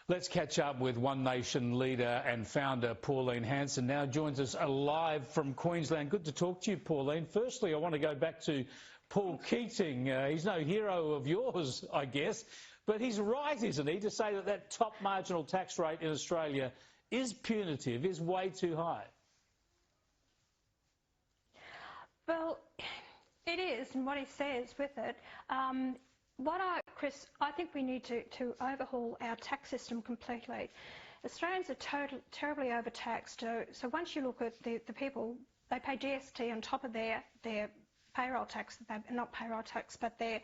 Let's catch up with One Nation leader and founder Pauline Hanson. Now joins us live from Queensland. Good to talk to you, Pauline. Firstly, I want to go back to Paul Keating. He's no hero of yours, I guess, but he's right, isn't he, to say that that top marginal tax rate in Australia is punitive, is way too high? Well, it is, and what he says with it. Chris, I think we need to overhaul our tax system completely. Australians are terribly overtaxed. So once you look at the people, they pay GST on top of their payroll tax, not payroll tax, but their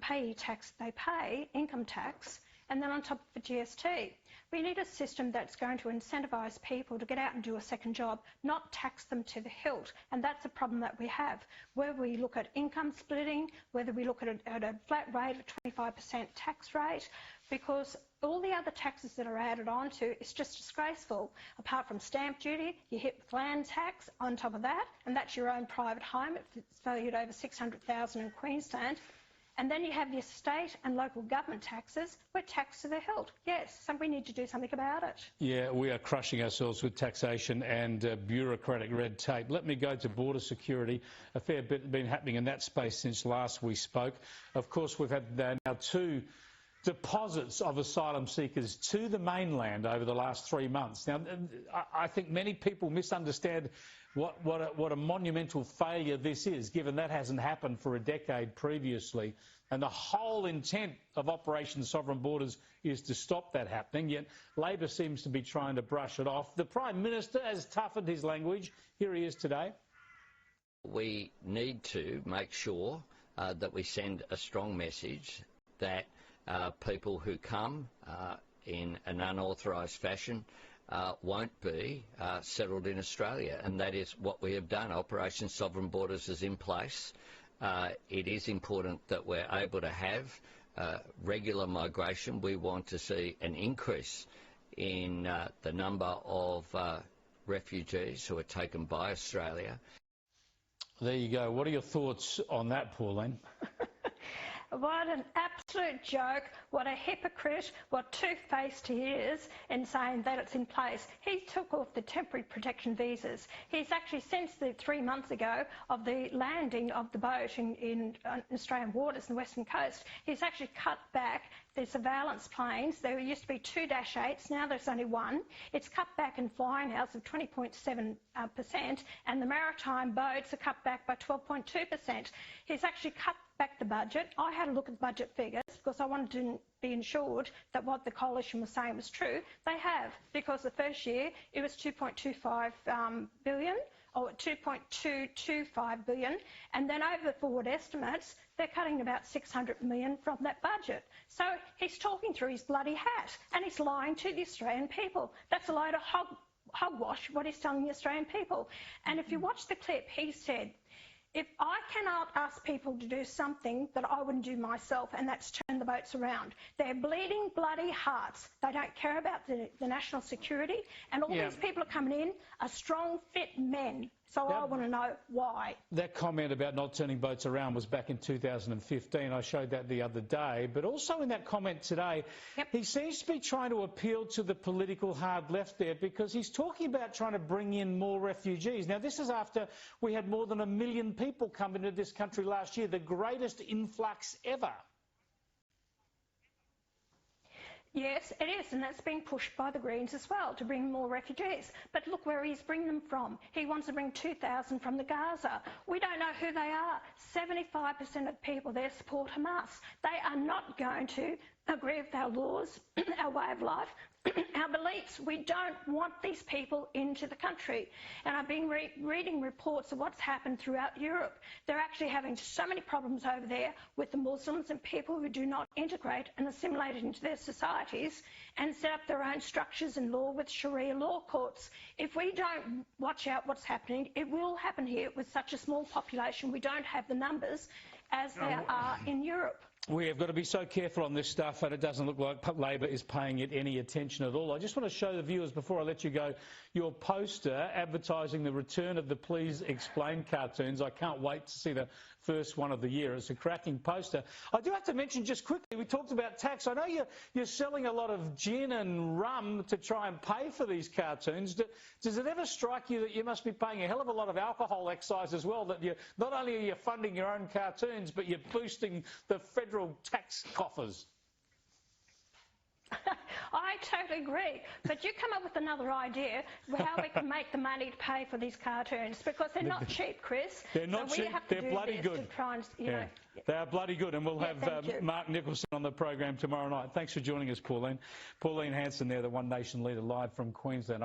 payee tax they pay, income tax, and then on top of the GST. We need a system that's going to incentivise people to get out and do a second job, not tax them to the hilt. And that's a problem that we have. Whether we look at income splitting, whether we look at a flat rate of 25% tax rate, because all the other taxes that are added onto, it's just disgraceful. Apart from stamp duty, you hit with land tax on top of that, and that's your own private home. It's valued over $600,000 in Queensland. And then you have your state and local government taxes. We're taxed to the hilt. Yes, so we need to do something about it. Yeah, we are crushing ourselves with taxation and bureaucratic red tape. Let me go to border security. A fair bit been happening in that space since last we spoke. Of course, we've had now two deposits of asylum seekers to the mainland over the last 3 months. Now, I think many people misunderstand what a monumental failure this is, given that hasn't happened for a decade previously. And the whole intent of Operation Sovereign Borders is to stop that happening, yet Labor seems to be trying to brush it off. The Prime Minister has toughened his language. Here he is today. We need to make sure that we send a strong message that people who come in an unauthorised fashion won't be settled in Australia, and that is what we have done. Operation Sovereign Borders is in place. It is important that we're able to have regular migration. We want to see an increase in the number of refugees who are taken by Australia. There you go. What are your thoughts on that, Pauline? What an absolute joke, what a hypocrite, what two-faced he is in saying that it's in place. He took off the temporary protection visas. He's actually, since the 3 months ago of the landing of the boat in Australian waters in the Western Coast, he's actually cut back the surveillance planes. There used to be 2 Dash 8s, now there's only 1. It's cut back in flying hours of 20.7%, and the maritime boats are cut back by 12.2%. He's actually cut back the budget. I had a look at the budget figures because I wanted to be ensured that what the coalition was saying was true. They have, because the first year it was 2.25 billion, or 2.225 billion, and then over the forward estimates, they're cutting about 600 million from that budget. So he's talking through his bloody hat, and he's lying to the Australian people. That's a load of hogwash, what he's telling the Australian people. And if you watch the clip, he said, if I cannot ask people to do something that I wouldn't do myself, and that's turn the boats around. They're bleeding bloody hearts. They don't care about the national security, and all these people are coming in are strong, fit men. So I want to know why. That comment about not turning boats around was back in 2015. I showed that the other day. But also in that comment today, he seems to be trying to appeal to the political hard left there, because he's talking about trying to bring in more refugees. Now, this is after we had more than 1 million people come into this country last year, the greatest influx ever. Yes, it is, and that's being pushed by the Greens as well, to bring more refugees. But look where he's bringing them from. He wants to bring 2,000 from the Gaza. We don't know who they are. 75% of people there support Hamas. They are not going to agree with our laws, our way of life, our beliefs. We don't want these people into the country. And I've been reading reports of what's happened throughout Europe. They're actually having so many problems over there with the Muslims and people who do not integrate and assimilate into their societies and set up their own structures and law with Sharia law courts. If we don't watch out what's happening, it will happen here with such a small population. We don't have the numbers as there are in Europe. We have got to be so careful on this stuff, and it doesn't look like Labor is paying it any attention at all. I just want to show the viewers, before I let you go, your poster advertising the return of the Please Explain cartoons. I can't wait to see the first one of the year. It's a cracking poster. I do have to mention just quickly, we talked about tax. I know you're selling a lot of gin and rum to try and pay for these cartoons. Does it ever strike you that you must be paying a hell of a lot of alcohol excise as well, that you not only are you funding your own cartoons, but you're boosting the federal tax coffers? I totally agree. But you come up with another idea how we can make the money to pay for these cartoons, because they're not cheap, Chris. They're not cheap. They're bloody good. To try and, you know. They are bloody good, and we'll have Mark Nicholson on the program tomorrow night. Thanks for joining us, Pauline. Pauline Hanson there, the One Nation leader, live from Queensland.